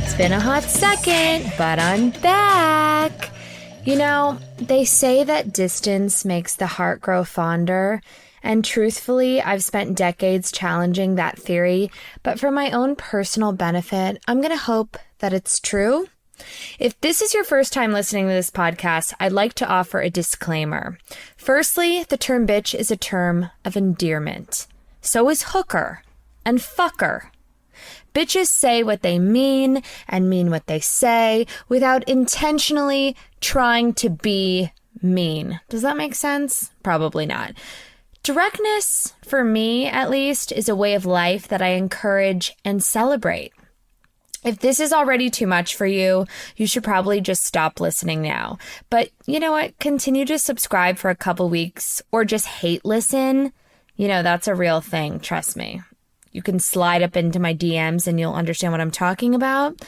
It's been a hot second, but I'm back. You know, they say that distance makes the heart grow fonder, and truthfully, I've spent decades challenging that theory, but for my own personal benefit, I'm going to hope that it's true. If this is your first time listening to this podcast, I'd like to offer a disclaimer. Firstly, the term bitch is a term of endearment. So is hooker and fucker. Bitches say what they mean and mean what they say without intentionally trying to be mean. Does that make sense? Probably not. Directness, for me at least, is a way of life that I encourage and celebrate. If this is already too much for you, you should probably just stop listening now. But you know what? Continue to subscribe for a couple weeks or just hate listen. You know, that's a real thing. Trust me. You can slide up into my DMs and you'll understand what I'm talking about.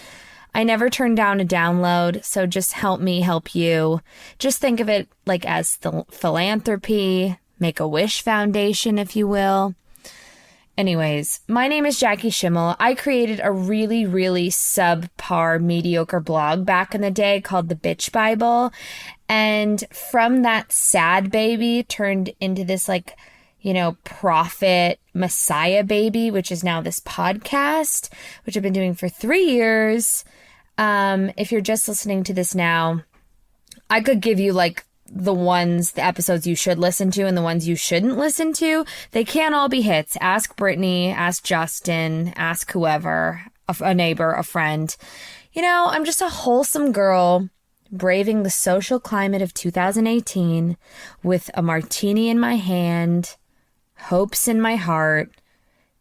I never turn down a download, so just help me help you. Just think of it like as the philanthropy, Make-A-Wish Foundation, if you will. Anyways, my name is Jackie Schimmel. I created a really, really subpar, mediocre blog back in the day called The Bitch Bible. And from that sad baby turned into this prophet messiah baby, which is now this podcast, which I've been doing for 3 years. If you're just listening to this now, I could give you the episodes you should listen to and the ones you shouldn't listen to. They can't all be hits. Ask Brittany, ask Justin, ask whoever, a neighbor, a friend. You know, I'm just a wholesome girl braving the social climate of 2018 with a martini in my hand, hopes in my heart,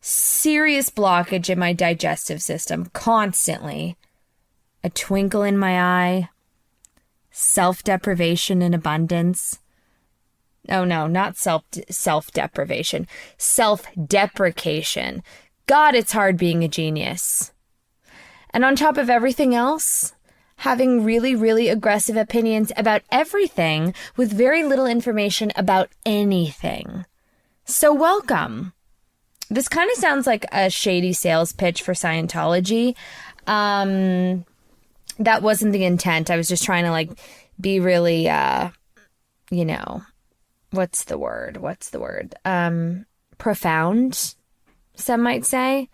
serious blockage in my digestive system constantly, a twinkle in my eye, self-deprivation in abundance. Oh no, not self-deprivation, self-deprecation. God, it's hard being a genius. And on top of everything else, having really, really aggressive opinions about everything with very little information about anything. So welcome. This kind of sounds like a shady sales pitch for Scientology. That wasn't the intent. I was just trying to be really, what's the word? Profound, some might say.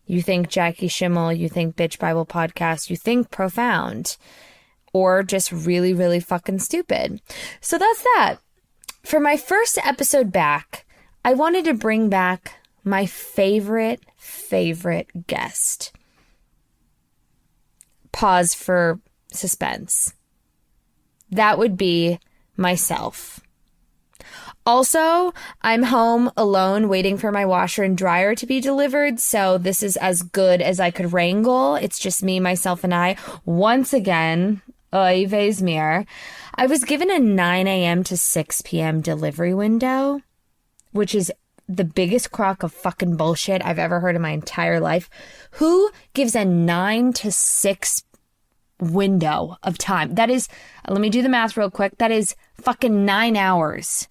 You think Jackie Schimmel, you think Bitch Bible Podcast, you think profound, or just really, really fucking stupid. So that's that. For my first episode back, I wanted to bring back my favorite guest. Pause for suspense. That would be myself. Also, I'm home alone waiting for my washer and dryer to be delivered, so this is as good as I could wrangle. It's just me, myself, and I. Once again, oy vey's mir. I was given a 9 a.m. to 6 p.m. delivery window, which is the biggest crock of fucking bullshit I've ever heard in my entire life. Who gives a 9 to 6 window of time? That is, let me do the math real quick. That is fucking 9 hours.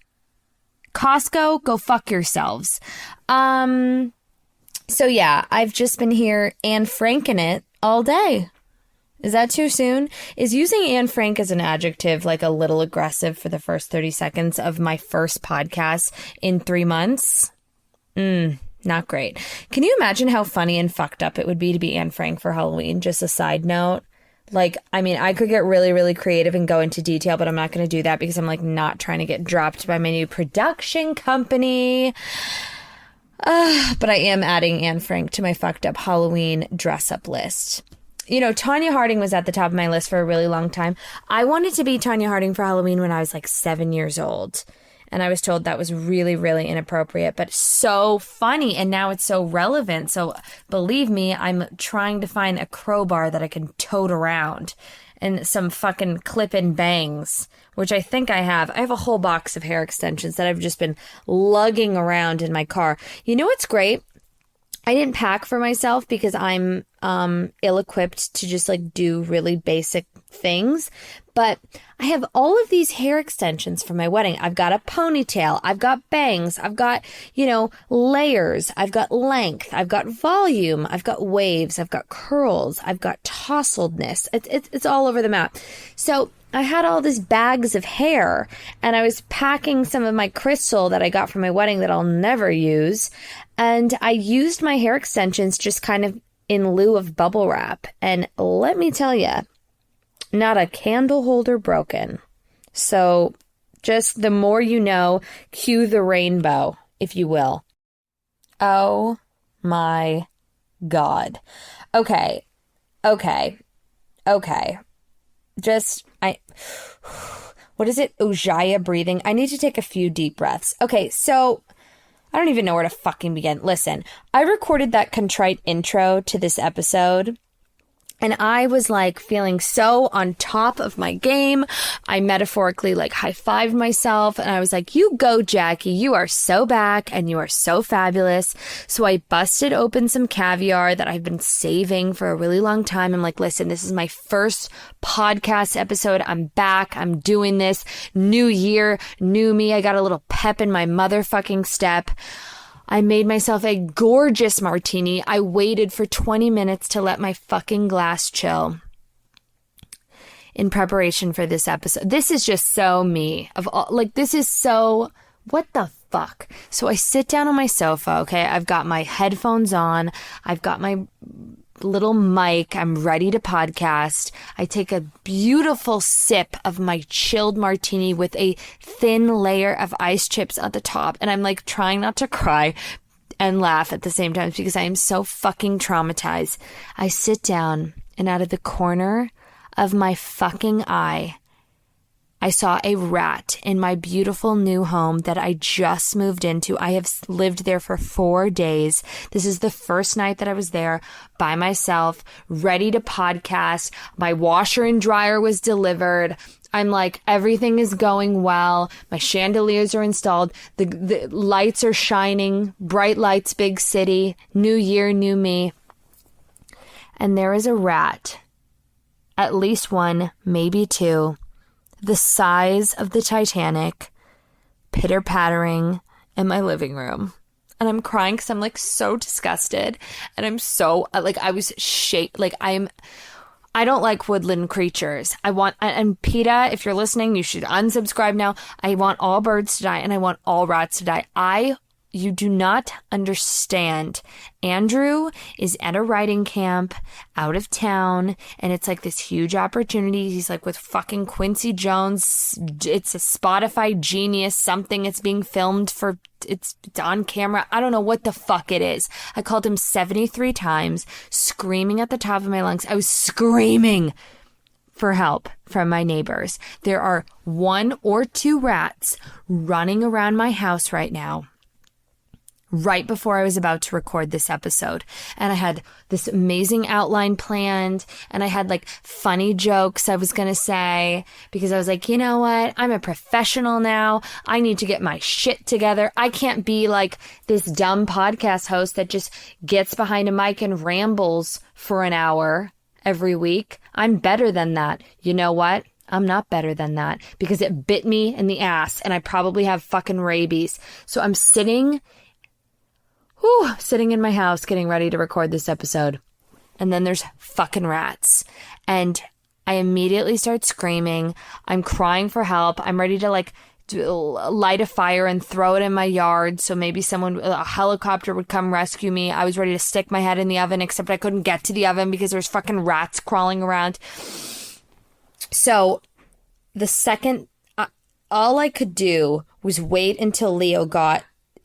Costco, go fuck yourselves. So yeah, I've just been here Anne Franking it all day. Is that too soon? Is using Anne Frank as an adjective a little aggressive for the first 30 seconds of my first podcast in 3 months? Not great. Can you imagine how funny and fucked up it would be to be Anne Frank for Halloween? Just a side note. I could get really, really creative and go into detail, but I'm not going to do that because I'm not trying to get dropped by my new production company. But I am adding Anne Frank to my fucked up Halloween dress up list. You know, Tonya Harding was at the top of my list for a really long time. I wanted to be Tonya Harding for Halloween when I was 7 years old. And I was told that was really, really inappropriate, but so funny. And now it's so relevant. So believe me, I'm trying to find a crowbar that I can tote around and some fucking clip-in bangs, which I think I have. I have a whole box of hair extensions that I've just been lugging around in my car. You know what's great? I didn't pack for myself because I'm ill-equipped to just do really basic things. But I have all of these hair extensions for my wedding. I've got a ponytail. I've got bangs. I've got, layers. I've got length. I've got volume. I've got waves. I've got curls. I've got tousled-ness. It's all over the map. So I had all these bags of hair, and I was packing some of my crystal that I got for my wedding that I'll never use. And I used my hair extensions just kind of in lieu of bubble wrap. And let me tell you, not a candle holder broken. So just the more you know, cue the rainbow, if you will. Oh my God. Okay. What is it? Ujjayi breathing. I need to take a few deep breaths. Okay, so I don't even know where to fucking begin. Listen, I recorded that contrite intro to this episode, and I was like feeling so on top of my game. I metaphorically like high-fived myself, and I was like, you go, Jackie. You are so back and you are so fabulous. So I busted open some caviar that I've been saving for a really long time. I'm like, listen, this is my first podcast episode. I'm back. I'm doing this. New year, new me. I got a little pep in my motherfucking step. I made myself a gorgeous martini. I waited for 20 minutes to let my fucking glass chill in preparation for this episode. This is just so me. This is so, what the fuck? So I sit down on my sofa, okay? I've got my headphones on. I've got my little mic. I'm ready to podcast. I take a beautiful sip of my chilled martini with a thin layer of ice chips at the top. And I'm like trying not to cry and laugh at the same time because I am so fucking traumatized. I sit down, and out of the corner of my fucking eye, I saw a rat in my beautiful new home that I just moved into. I have lived there for 4 days. This is the first night that I was there by myself, ready to podcast. My washer and dryer was delivered. I'm like, everything is going well. My chandeliers are installed. The lights are shining. Bright lights, big city. New year, new me. And there is a rat. At least one, maybe two. The size of the Titanic, pitter-pattering in my living room. And I'm crying because I'm like so disgusted. And I'm so, I was I don't like woodland creatures. And PETA, if you're listening, you should unsubscribe now. I want all birds to die, and I want all rats to die. You do not understand. Andrew is at a writing camp out of town, and it's like this huge opportunity. He's like with fucking Quincy Jones. It's a Spotify Genius something. It's being filmed for, it's on camera. I don't know what the fuck it is. I called him 73 times, screaming at the top of my lungs. I was screaming for help from my neighbors. There are 1 or 2 rats running around my house right now, right before I was about to record this episode. And I had this amazing outline planned, and I had like funny jokes I was going to say, because I was like, you know what? I'm a professional now. I need to get my shit together. I can't be like this dumb podcast host that just gets behind a mic and rambles for an hour every week. I'm better than that. You know what? I'm not better than that, because it bit me in the ass, and I probably have fucking rabies. So I'm sitting in my house getting ready to record this episode. And then there's fucking rats. And I immediately start screaming. I'm crying for help. I'm ready to light a fire and throw it in my yard so maybe a helicopter would come rescue me. I was ready to stick my head in the oven, except I couldn't get to the oven because there's fucking rats crawling around. So the second, all I could do was wait until Leo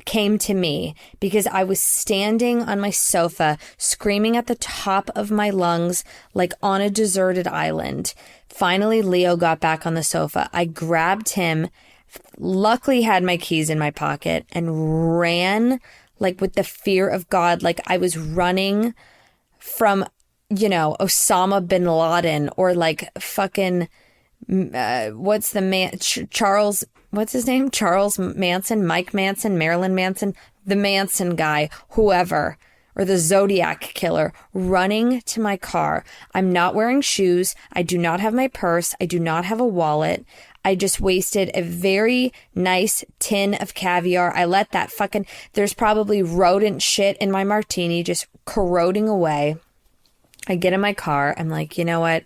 came to me, because I was standing on my sofa screaming at the top of my lungs like on a deserted island. Finally, Leo got back on the sofa. I grabbed him, luckily had my keys in my pocket, and ran like with the fear of God, like I was running from, Osama bin Laden, or like fucking what's the man, what's his name? Charles Manson, Mike Manson, Marilyn Manson, the Manson guy, whoever, or the Zodiac killer running to my car. I'm not wearing shoes. I do not have my purse. I do not have a wallet. I just wasted a very nice tin of caviar. I let that there's probably rodent shit in my martini just corroding away. I get in my car. I'm like, you know what?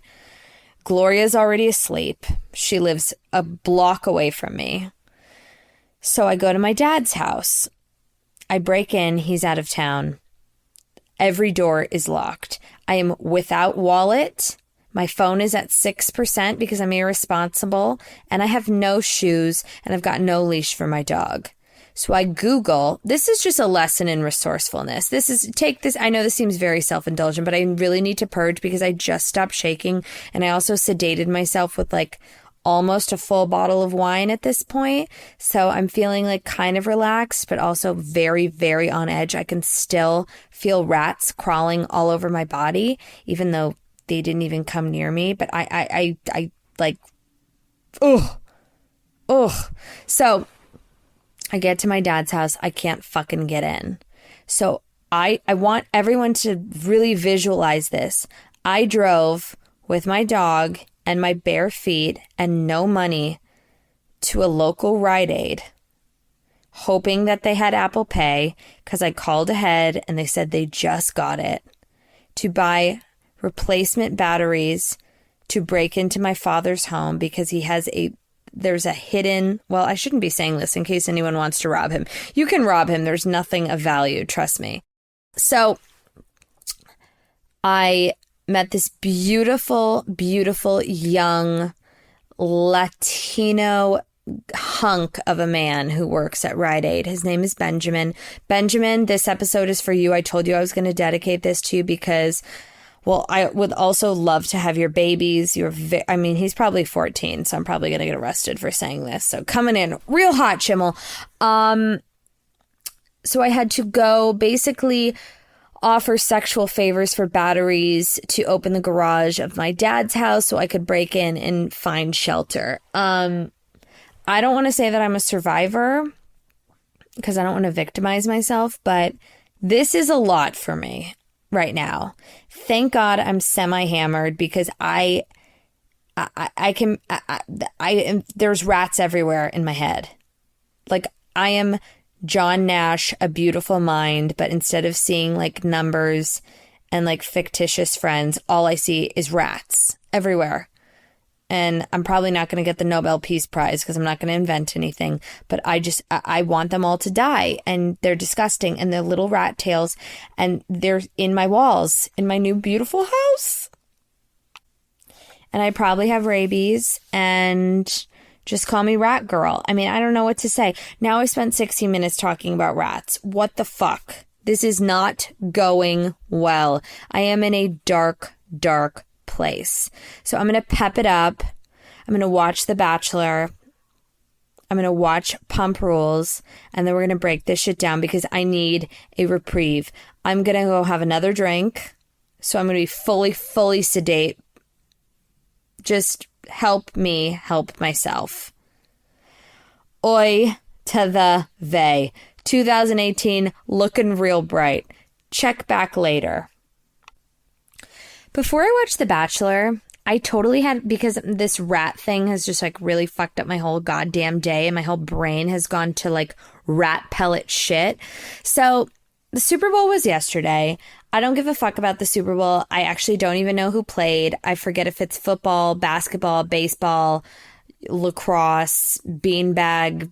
Gloria's already asleep. She lives a block away from me. So I go to my dad's house. I break in. He's out of town. Every door is locked. I am without wallet. My phone is at 6% because I'm irresponsible. And I have no shoes. And I've got no leash for my dog. So I Google. This is just a lesson in resourcefulness. Take this. I know this seems very self-indulgent, but I really need to purge because I just stopped shaking. And I also sedated myself with almost a full bottle of wine at this point. So I'm feeling kind of relaxed, but also very, very on edge. I can still feel rats crawling all over my body, even though they didn't even come near me. But I So I get to my dad's house. I can't fucking get in. So I want everyone to really visualize this. I drove with my dog and my bare feet and no money to a local Rite Aid, hoping that they had Apple Pay because I called ahead and they said they just got it, to buy replacement batteries to break into my father's home because there's a hidden, well, I shouldn't be saying this in case anyone wants to rob him. You can rob him. There's nothing of value. Trust me. So I met this beautiful, beautiful young Latino hunk of a man who works at Rite Aid. His name is Benjamin. Benjamin, this episode is for you. I told you I was going to dedicate this to you because, well, I would also love to have your babies. He's probably 14, so I'm probably going to get arrested for saying this. So coming in real hot, Chimmel. So I had to go basically offer sexual favors for batteries to open the garage of my dad's house so I could break in and find shelter. I don't want to say that I'm a survivor because I don't want to victimize myself, but this is a lot for me right now. Thank God I'm semi-hammered because there's rats everywhere in my head. I am John Nash, A Beautiful Mind, but instead of seeing numbers and fictitious friends, all I see is rats everywhere. And I'm probably not going to get the Nobel Peace Prize because I'm not going to invent anything, but I want them all to die, and they're disgusting, and they're little rat tails, and they're in my walls in my new beautiful house. And I probably have rabies, and just call me Rat Girl. I don't know what to say. Now I spent 16 minutes talking about rats. What the fuck? This is not going well. I am in a dark, dark place. So I'm going to pep it up. I'm going to watch The Bachelor. I'm going to watch Pump Rules. And then we're going to break this shit down because I need a reprieve. I'm going to go have another drink. So I'm going to be fully, fully sedate. Just help me help myself. Oi to the vey. 2018 looking real bright. Check back later. Before I watched The Bachelor, I totally had, because this rat thing has just really fucked up my whole goddamn day, and my whole brain has gone to rat pellet shit. So the Super Bowl was yesterday. I don't give a fuck about the Super Bowl. I actually don't even know who played. I forget if it's football, basketball, baseball, lacrosse, beanbag,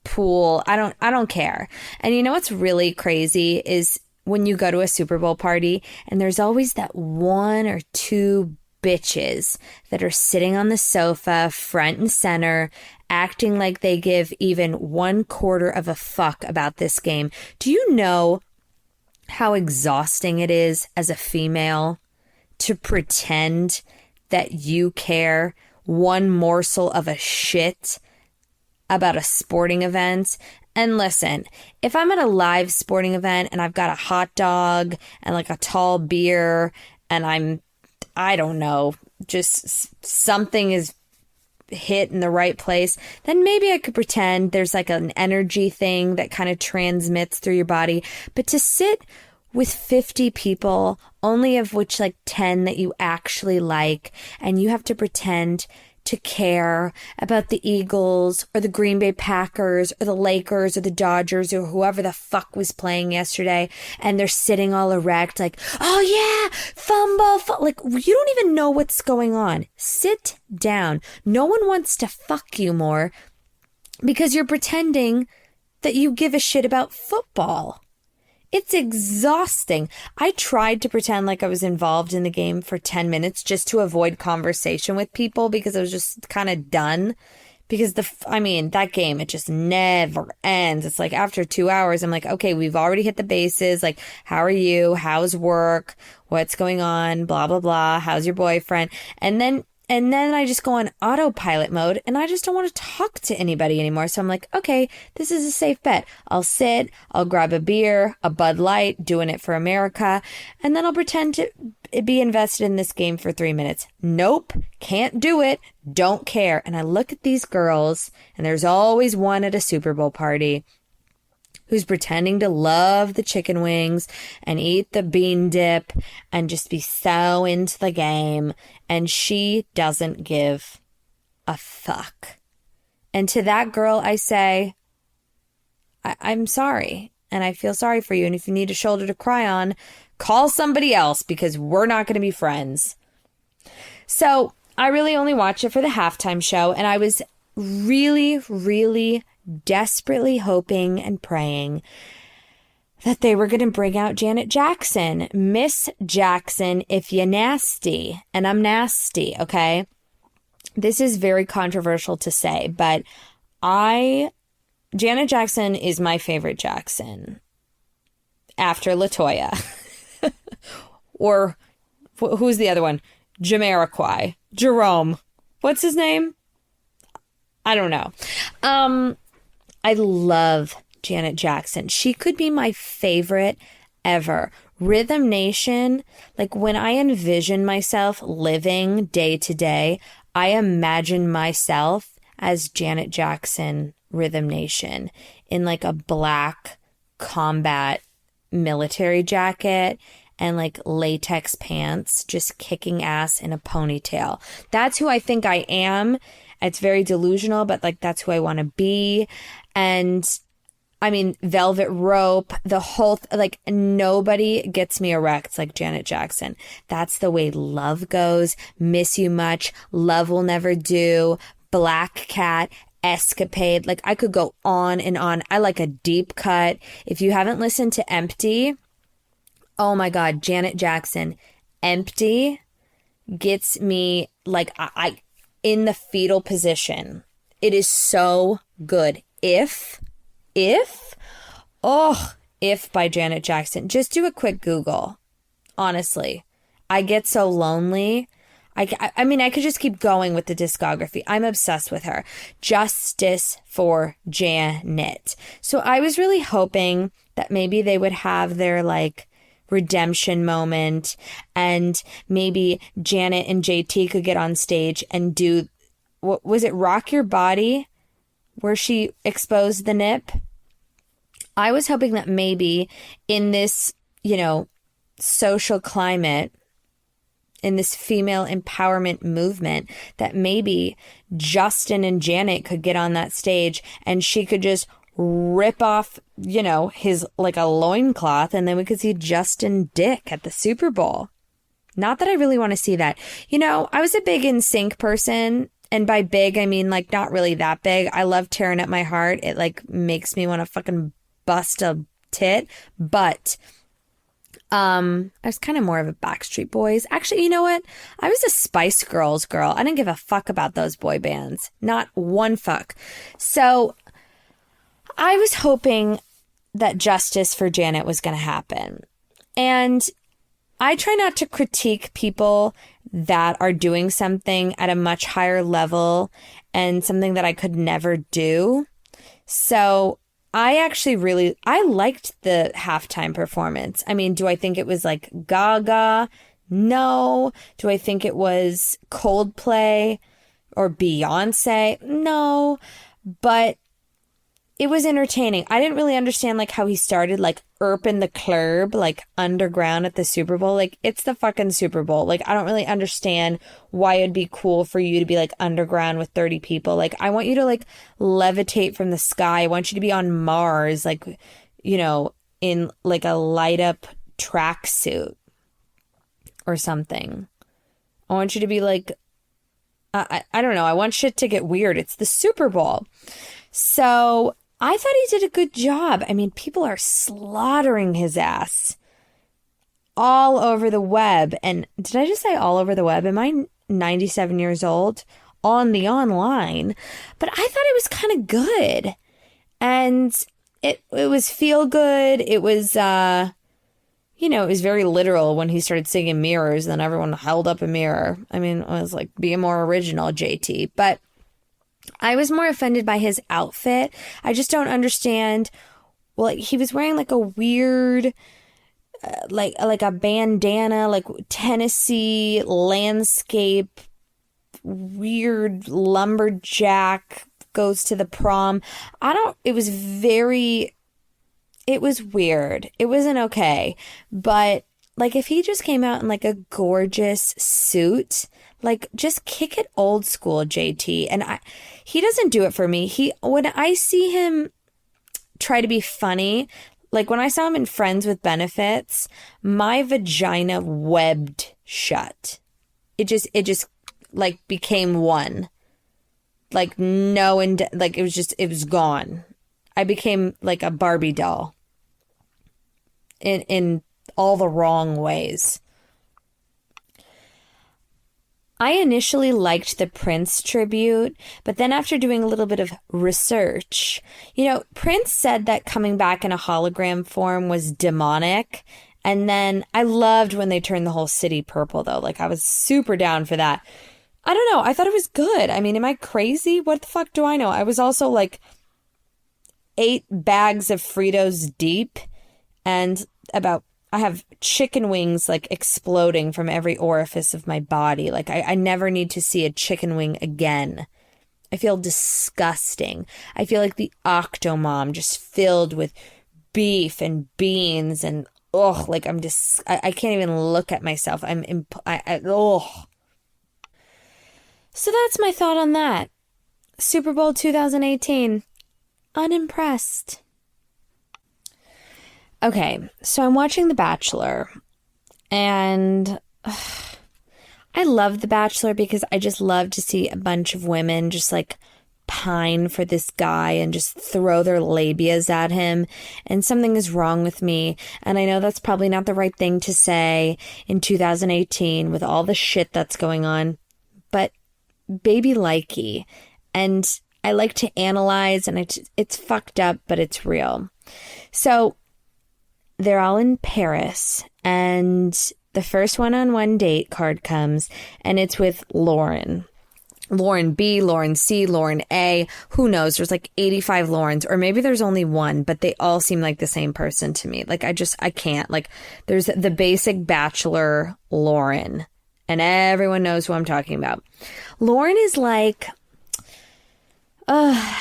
pool. I don't care. And you know what's really crazy is when you go to a Super Bowl party and there's always that one or two bitches that are sitting on the sofa front and center acting like they give even 1/4 of a fuck about this game. Do you know how exhausting it is as a female to pretend that you care one morsel of a shit about a sporting event? And listen, if I'm at a live sporting event and I've got a hot dog and a tall beer and I don't know, just something is hit in the right place, then maybe I could pretend there's an energy thing that kind of transmits through your body. But to sit with 50 people, only of which like 10 that you actually like, and you have to pretend to care about the Eagles or the Green Bay Packers or the Lakers or the Dodgers or whoever the fuck was playing yesterday, and they're sitting all erect like, oh yeah, fumble. Like, you don't even know what's going on. Sit down. No one wants to fuck you more because you're pretending that you give a shit about football. It's exhausting. I tried to pretend like I was involved in the game for 10 minutes just to avoid conversation with people because I was just kind of done. Because that game, it just never ends. It's like after 2 hours, I'm like, okay, we've already hit the bases. Like, how are you? How's work? What's going on? Blah, blah, blah. How's your boyfriend? And then I just go on autopilot mode and I just don't want to talk to anybody anymore. So I'm like, okay, this is a safe bet. I'll sit, I'll grab a beer, a Bud Light, doing it for America, and then I'll pretend to be invested in this game for 3 minutes. Nope, can't do it, don't care. And I look at these girls, and there's always one at a Super Bowl party who's pretending to love the chicken wings and eat the bean dip and just be so into the game. And she doesn't give a fuck. And to that girl, I say, I'm sorry. And I feel sorry for you. And if you need a shoulder to cry on, call somebody else because we're not going to be friends. So I really only watched it for the halftime show. And I was really, really desperately hoping and praying that they were going to bring out Janet Jackson. Miss Jackson, if you nasty. And I'm nasty, okay? This is very controversial to say, but Janet Jackson is my favorite Jackson. After LaToya. Or, who's the other one? Jamiroquai. Jerome. What's his name? I don't know. I love Janet Jackson. She could be my favorite ever. Rhythm Nation, like when I envision myself living day to day, I imagine myself as Janet Jackson, Rhythm Nation, in like a black combat military jacket and like latex pants, just kicking ass in a ponytail. That's who I think I am. It's very delusional, but like that's who I want to be. And I mean, Velvet Rope, the whole, like nobody gets me erect like Janet Jackson. That's the way love goes. Miss You Much, Love Will Never Do, Black Cat, Escapade. Like I could go on and on. I like a deep cut. If you haven't listened to Empty, oh my God, Janet Jackson, Empty gets me like I in the fetal position. It is so good. If by Janet Jackson. Just do a quick Google. Honestly, I get so lonely. I mean, I could just keep going with the discography. I'm obsessed with her. Justice for Janet. So I was really hoping that maybe they would have their like redemption moment and maybe Janet and JT could get on stage and do, what was it, Rock Your Body, where she exposed the nip? I was hoping that maybe in this, social climate, in this female empowerment movement, that maybe Justin and Janet could get on that stage and she could just rip off, his like a loincloth, and then we could see Justin Dick at the Super Bowl. Not that I really want to see that. I was a big NSYNC person. And by big, I mean like not really that big. I love Tearing Up My Heart. It like makes me want to fucking bust a tit. But I was kind of more of a Backstreet Boys. Actually, you know what? I was a Spice Girls girl. I didn't give a fuck about those boy bands. Not one fuck. So I was hoping that justice for Janet was going to happen. And I try not to critique people that are doing something at a much higher level and something that I could never do. So I liked the halftime performance. I mean, do I think it was like Gaga? No. Do I think it was Coldplay or Beyonce? No. But it was entertaining. I didn't really understand like how he started like in the club, like underground at the Super Bowl. Like it's the fucking Super Bowl. Like I don't really understand why it'd be cool for you to be like underground with 30 people. Like I want you to like levitate from the sky. I want you to be on Mars, like, you know, in like a light up tracksuit or something. I want you to be like, I don't know. I want shit to get weird. It's the Super Bowl. So I thought he did a good job. I mean, people are slaughtering his ass all over the web. And did I just say all over the web? Am I 97 years old? On the online. But I thought it was kind of good. And it was feel good. It was, you know, it was very literal when he started singing Mirrors. Then everyone held up a mirror. I mean, it was like, be more original, JT. But I was more offended by his outfit. I just don't understand. Well, like, he was wearing like a weird, like a bandana, like Tennessee landscape, weird lumberjack goes to the prom. It was weird. It wasn't okay. But like if he just came out in like a gorgeous suit, like just kick it old school, JT. And he doesn't do it for me. When I see him try to be funny, like when I saw him in Friends with Benefits, my vagina webbed shut. It just like became one. Like no, and like it was gone. I became like a Barbie doll in all the wrong ways. I initially liked the Prince tribute, but then after doing a little bit of research, you know, Prince said that coming back in a hologram form was demonic. And then I loved when they turned the whole city purple, though. Like, I was super down for that. I don't know. I thought it was good. I mean, am I crazy? What the fuck do I know? I was also like 8 bags of Fritos deep and I have chicken wings like exploding from every orifice of my body. Like I never need to see a chicken wing again. I feel disgusting. I feel like the Octomom just filled with beef and beans and like I can't even look at myself. So that's my thought on that. Super Bowl 2018. Unimpressed. Okay, so I'm watching The Bachelor, and I love The Bachelor because I just love to see a bunch of women just like pine for this guy and just throw their labias at him, and something is wrong with me, and I know that's probably not the right thing to say in 2018 with all the shit that's going on, but baby likey, and I like to analyze, and it's fucked up, but it's real. So they're all in Paris, and the first one-on-one date card comes, and it's with Lauren. Lauren B, Lauren C, Lauren A. Who knows? There's like 85 Laurens, or maybe there's only one, but they all seem like the same person to me. Like, I can't. Like, there's the basic bachelor Lauren, and everyone knows who I'm talking about. Lauren is like,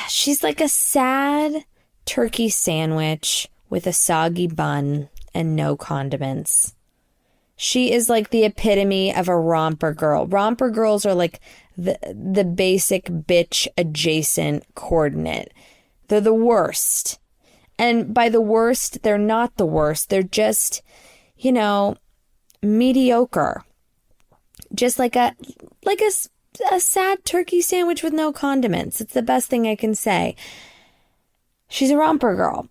she's like a sad turkey sandwich with a soggy bun and no condiments. She is like the epitome of a romper girl. Romper girls are like the basic bitch adjacent coordinate. They're the worst. And by the worst, they're not the worst. They're just, you know, mediocre. Just like a sad turkey sandwich with no condiments. It's the best thing I can say. She's a romper girl.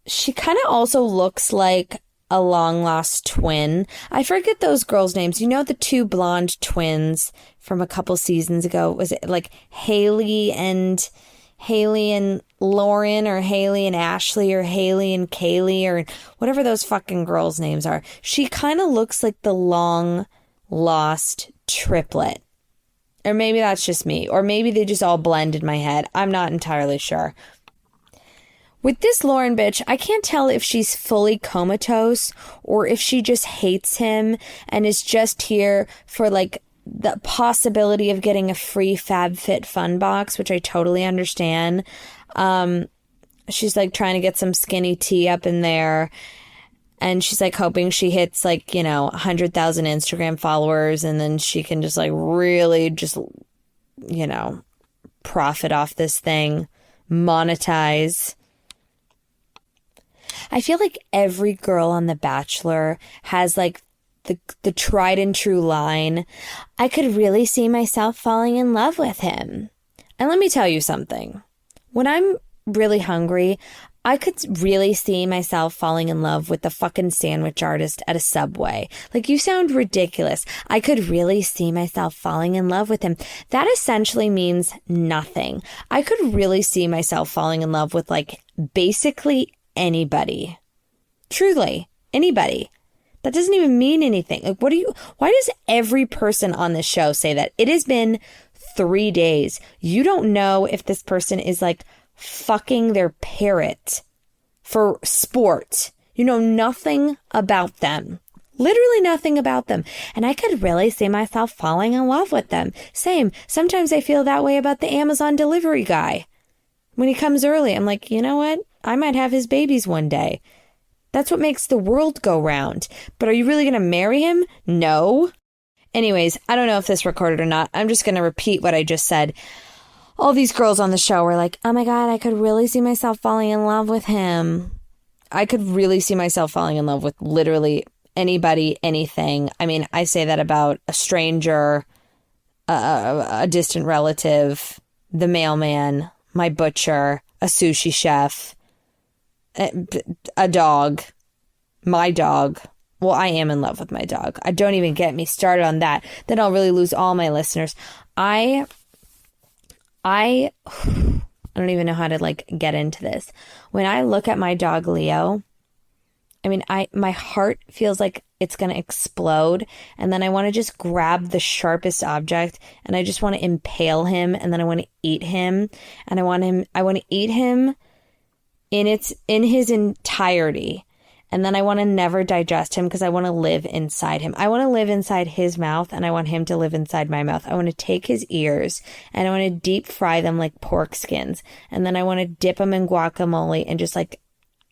She kind of also looks like a long-lost twin. I forget those girls' names. You know the 2 blonde twins from a couple seasons ago? Was it like Haley and Lauren, or Haley and Ashley, or Haley and Kaylee, or whatever those fucking girls' names are? She kind of looks like the long-lost triplet. Or maybe that's just me. Or maybe they just all blend in my head. I'm not entirely sure. With this Lauren bitch, I can't tell if she's fully comatose or if she just hates him and is just here for like the possibility of getting a free FabFitFun box, which I totally understand. She's like trying to get some skinny tea up in there. And she's like hoping she hits like, 100,000 Instagram followers, and then she can just like really just, profit off this thing, monetize. I feel like every girl on The Bachelor has like the tried and true line, I could really see myself falling in love with him. And let me tell you something. When I'm really hungry, I could really see myself falling in love with the fucking sandwich artist at a Subway. Like, you sound ridiculous. I could really see myself falling in love with him. That essentially means nothing. I could really see myself falling in love with like basically anybody. Truly, anybody. That doesn't even mean anything. Like, why does every person on this show say that? It has been 3 days. You don't know if this person is like fucking their parrot for sport. You know nothing about them. Literally nothing about them. And I could really see myself falling in love with them. Same. Sometimes I feel that way about the Amazon delivery guy. When he comes early, I'm like, you know what? I might have his babies one day. That's what makes the world go round. But are you really going to marry him? No. Anyways, I don't know if this recorded or not. I'm just going to repeat what I just said. All these girls on the show were like, oh my God, I could really see myself falling in love with him. I could really see myself falling in love with literally anybody, anything. I mean, I say that about a stranger, a distant relative, the mailman, my butcher, a sushi chef, a dog, my dog. Well, I am in love with my dog. I don't even get me started on that. Then I'll really lose all my listeners. I don't even know how to like get into this. When I look at my dog Leo, I mean, my heart feels like it's going to explode. And then I want to just grab the sharpest object and I just want to impale him. And then I want to eat him. And I want to eat him in his entirety. And then I want to never digest him because I want to live inside him. I want to live inside his mouth and I want him to live inside my mouth. I want to take his ears and I want to deep fry them like pork skins. And then I want to dip them in guacamole and just like,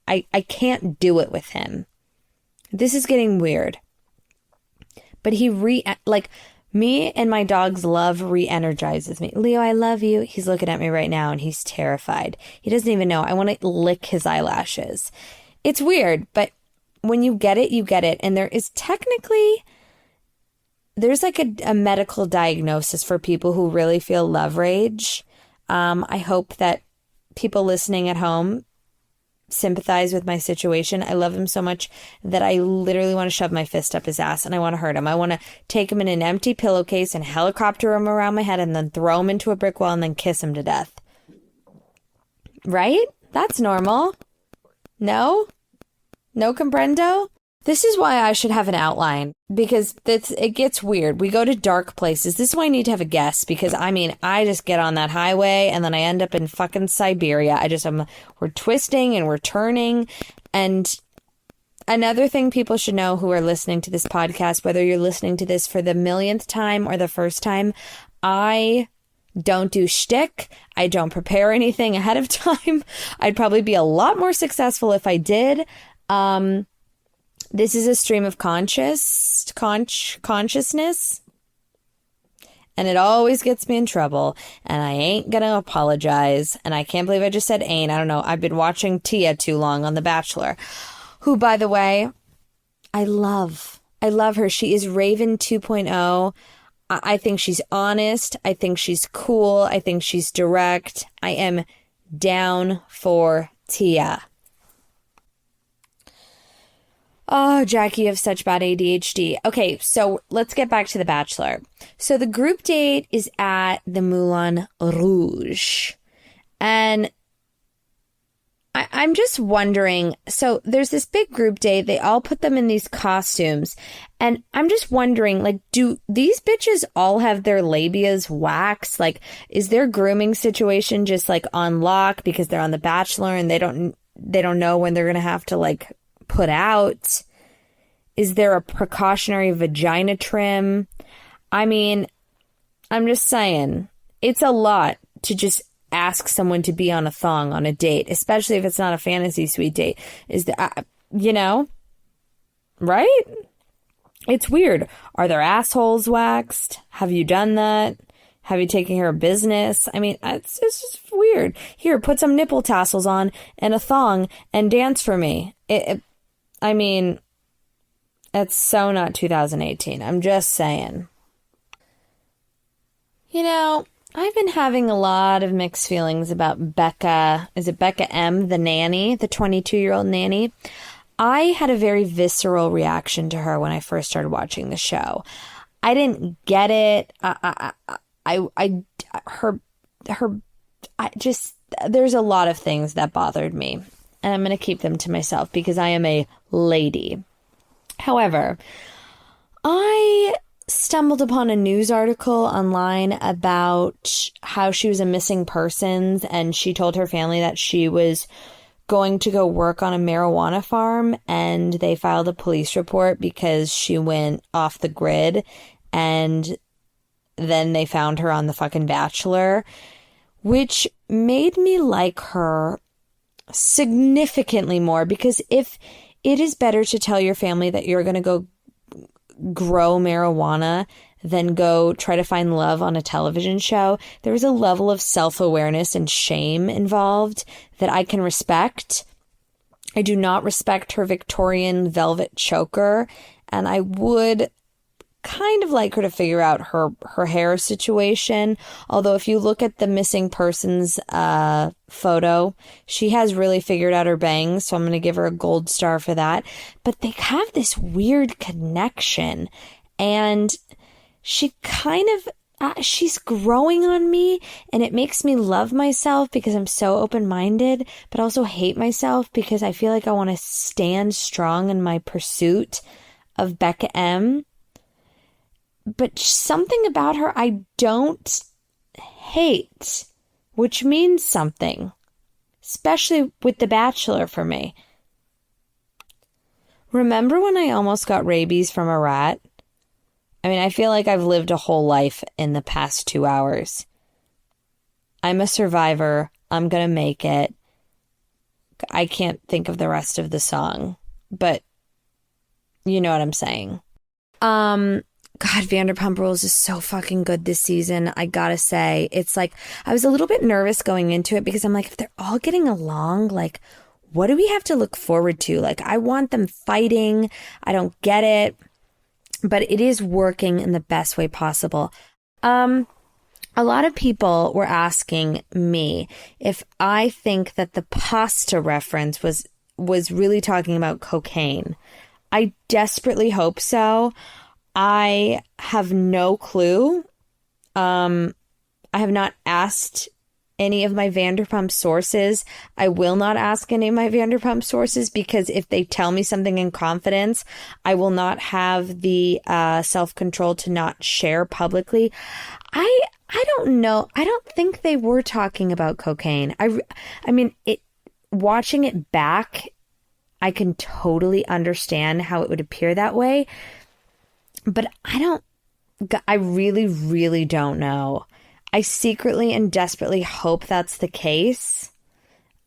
I can't do it with him. This is getting weird. But me and my dog's love re-energizes me. Leo, I love you. He's looking at me right now and he's terrified. He doesn't even know. I want to lick his eyelashes. It's weird, but when you get it, you get it. And there's like a medical diagnosis for people who really feel love rage. I hope that people listening at home sympathize with my situation. I love him so much that I literally want to shove my fist up his ass and I want to hurt him. I want to take him in an empty pillowcase and helicopter him around my head and then throw him into a brick wall and then kiss him to death. Right? That's normal. No? No comprendo? This is why I should have an outline, because it gets weird. We go to dark places. This is why I need to have a guest, because I just get on that highway and then I end up in fucking Siberia. We're twisting and we're turning. And another thing people should know who are listening to this podcast, whether you're listening to this for the millionth time or the first time, I don't do shtick. I don't prepare anything ahead of time. I'd probably be a lot more successful if I did. This is a stream of consciousness, and it always gets me in trouble, and I ain't gonna apologize, and I can't believe I just said ain't. I don't know. I've been watching Tia too long on The Bachelor, who, by the way, I love her. She is Raven 2.0. I think she's honest. I think she's cool. I think she's direct. I am down for Tia. Oh, Jackie, you have such bad ADHD. Okay, so let's get back to The Bachelor. So the group date is at the Moulin Rouge. And I'm just wondering, so there's this big group date. They all put them in these costumes. And I'm just wondering, like, do these bitches all have their labias waxed? Like, is their grooming situation just, like, on lock because they're on The Bachelor and they don't know when they're going to have to, like, put out? Is there a precautionary vagina trim? I mean, I'm just saying, it's a lot to just ask someone to be on a thong on a date, especially if it's not a fantasy suite date. Right? It's weird. Are their assholes waxed? Have you done that? Have you taken care of business? I mean, it's just weird. Here, put some nipple tassels on and a thong and dance for me. I mean, it's so not 2018. I'm just saying. I've been having a lot of mixed feelings about Becca. Is it Becca M., the nanny, the 22-year-old nanny? I had a very visceral reaction to her when I first started watching the show. I didn't get it. There's a lot of things that bothered me, and I'm going to keep them to myself because I am a lady. However, I stumbled upon a news article online about how she was a missing persons, and she told her family that she was going to go work on a marijuana farm, and they filed a police report because she went off the grid, and then they found her on The fucking Bachelor, which made me like her significantly more, because if it is better to tell your family that you're going to go grow marijuana than go try to find love on a television show, there's a level of self-awareness and shame involved that I can respect. I do not respect her Victorian velvet choker, and I would kind of like her to figure out her hair situation. Although if you look at the missing persons photo, she has really figured out her bangs, so I'm going to give her a gold star for that. But they have this weird connection, and she kind of, she's growing on me, and it makes me love myself because I'm so open-minded, but also hate myself because I feel like I want to stand strong in my pursuit of Becca M. But something about her I don't hate, which means something, especially with The Bachelor for me. Remember when I almost got rabies from a rat? I mean, I feel like I've lived a whole life in the past 2 hours. I'm a survivor. I'm going to make it. I can't think of the rest of the song, but you know what I'm saying. God, Vanderpump Rules is so fucking good this season. I gotta say, it's like, I was a little bit nervous going into it because I'm like, if they're all getting along, like, what do we have to look forward to? Like, I want them fighting. I don't get it, but it is working in the best way possible. A lot of people were asking me if I think that the pasta reference was really talking about cocaine. I desperately hope so. I have no clue. I have not asked any of my Vanderpump sources. I will not ask any of my Vanderpump sources because if they tell me something in confidence, I will not have the self-control to not share publicly. I don't know. I don't think they were talking about cocaine. I mean, watching it back, I can totally understand how it would appear that way. But I really, really don't know. I secretly and desperately hope that's the case.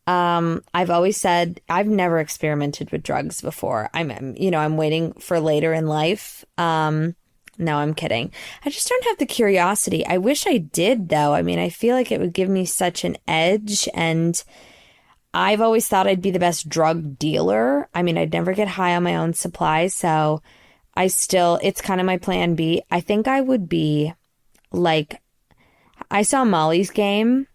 I've always said I've never experimented with drugs before. I'm waiting for later in life. No, I'm kidding. I just don't have the curiosity. I wish I did, though. I mean, I feel like it would give me such an edge, and I've always thought I'd be the best drug dealer. I mean, I'd never get high on my own supply, so it's kind of my plan B. I think I would be like, I saw Molly's Game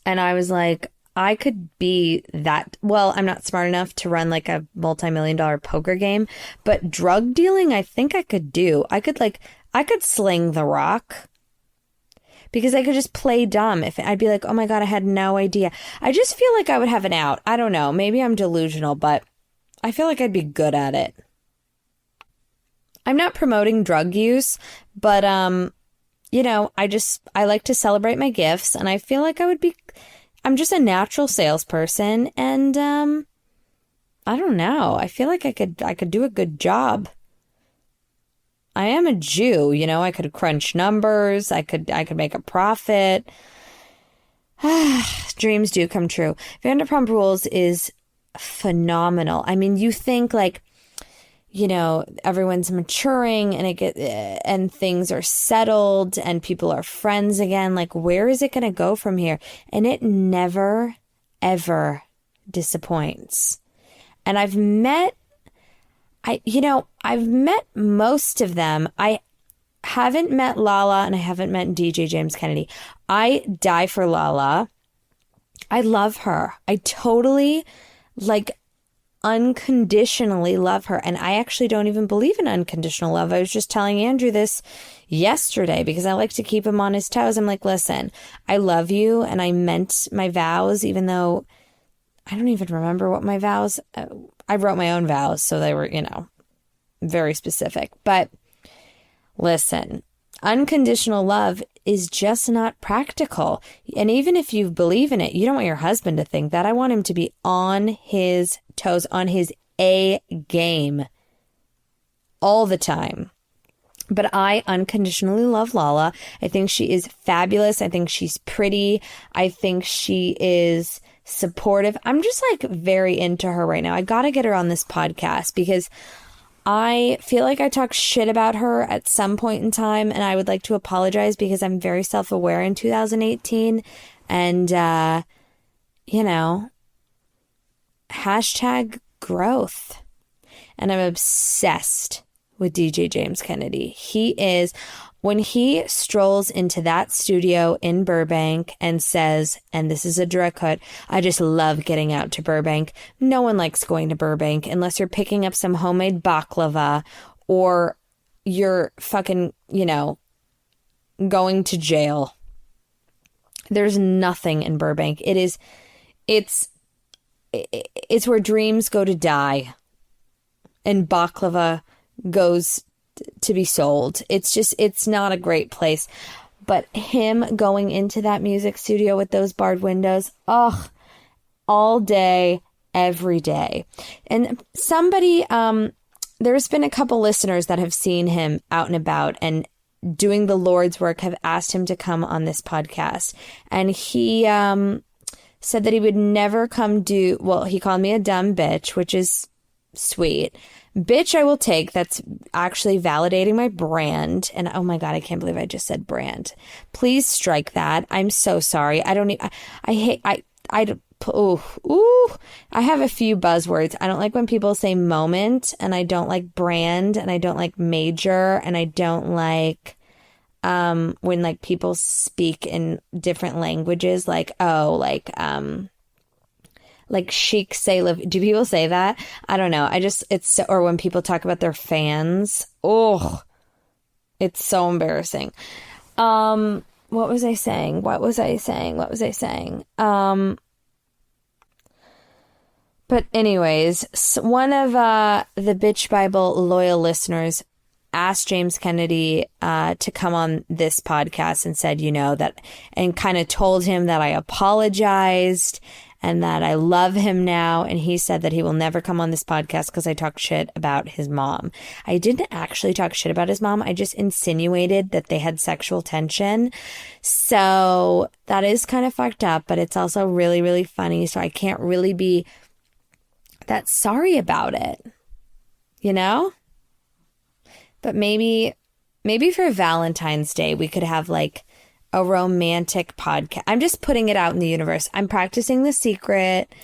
and I was like, I could be that. Well, I'm not smart enough to run like a multi-million-dollar poker game, but drug dealing, I think I could do. I could sling the rock because I could just play dumb. If I'd be like, oh my God, I had no idea. I just feel like I would have an out. I don't know. Maybe I'm delusional, but I feel like I'd be good at it. I'm not promoting drug use, but, I like to celebrate my gifts, and I feel like I'm just a natural salesperson, and, I don't know. I feel like I could do a good job. I am a Jew, I could crunch numbers. I could make a profit. Dreams do come true. Vanderpump Rules is phenomenal. I mean, you think like, everyone's maturing and things are settled and people are friends again. Like, where is it going to go from here? And it never, ever disappoints. And I've met most of them. I haven't met Lala and I haven't met DJ James Kennedy. I die for Lala. I love her. I totally unconditionally love her. And I actually don't even believe in unconditional love. I was just telling Andrew this yesterday because I like to keep him on his toes. I'm like, listen, I love you. And I meant my vows, even though I don't even remember what my vows, I wrote my own vows. So they were, very specific. But listen, unconditional love is just not practical. And even if you believe in it, you don't want your husband to think that. I want him to be on his toes, on his A game all the time. But I unconditionally love Lala. I think she is fabulous. I think she's pretty. I think she is supportive. I'm just very into her right now. I got to get her on this podcast because I feel like I talked shit about her at some point in time, and I would like to apologize because I'm very self-aware in 2018. And, hashtag growth. And I'm obsessed with DJ James Kennedy. When he strolls into that studio in Burbank and says, and this is a direct quote, I just love getting out to Burbank. No one likes going to Burbank unless you're picking up some homemade baklava or you're fucking, going to jail. There's nothing in Burbank. It's where dreams go to die and baklava goes to be sold. It's not a great place. But him going into that music studio with those barred windows, all day, every day. And somebody, there's been a couple listeners that have seen him out and about and doing the Lord's work have asked him to come on this podcast. And he said that he would never come he called me a dumb bitch, which is sweet. Bitch, I will take. That's actually validating my brand. And oh my God, I can't believe I just said brand. Please strike that. I'm so sorry. I have a few buzzwords. I don't like when people say moment, and I don't like brand, and I don't like major, and I don't like when people speak in different languages, chic say live. Do people say that? I don't know. Or when people talk about their fans. Oh, it's so embarrassing. What was I saying? But anyways, one of the Bitch Bible loyal listeners asked James Kennedy to come on this podcast and said, that, and kind of told him that I apologized and that I love him now. And he said that he will never come on this podcast because I talked shit about his mom. I didn't actually talk shit about his mom. I just insinuated that they had sexual tension. So that is kind of fucked up, but it's also really, really funny. So I can't really be that sorry about it, But maybe for Valentine's Day, we could have a romantic podcast. I'm just putting it out in the universe. I'm practicing The Secret.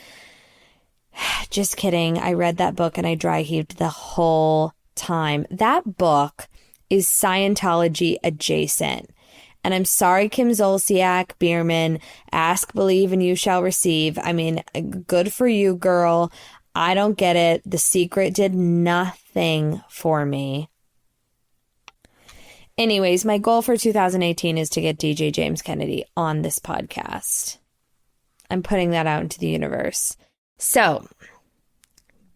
Just kidding. I read that book and I dry heaved the whole time. That book is Scientology adjacent. And I'm sorry, Kim Zolciak, Bierman, ask, believe, and you shall receive. I mean, good for you, girl. I don't get it. The Secret did nothing for me. Anyways, my goal for 2018 is to get DJ James Kennedy on this podcast. I'm putting that out into the universe. So,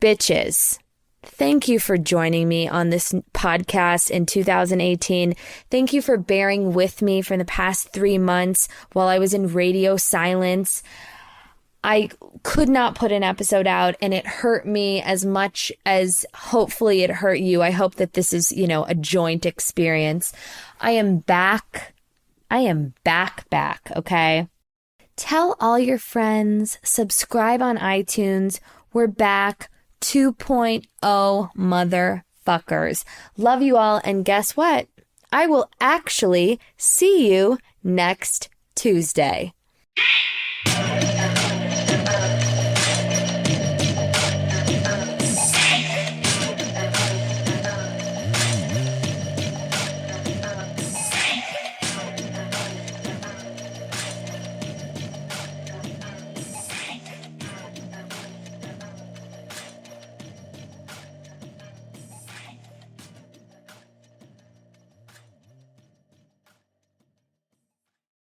bitches, thank you for joining me on this podcast in 2018. Thank you for bearing with me for the past 3 months while I was in radio silence. I could not put an episode out, and it hurt me as much as hopefully it hurt you. I hope that this is, a joint experience. I am back. I am back, okay? Tell all your friends, subscribe on iTunes. We're back 2.0 motherfuckers. Love you all, and guess what? I will actually see you next Tuesday.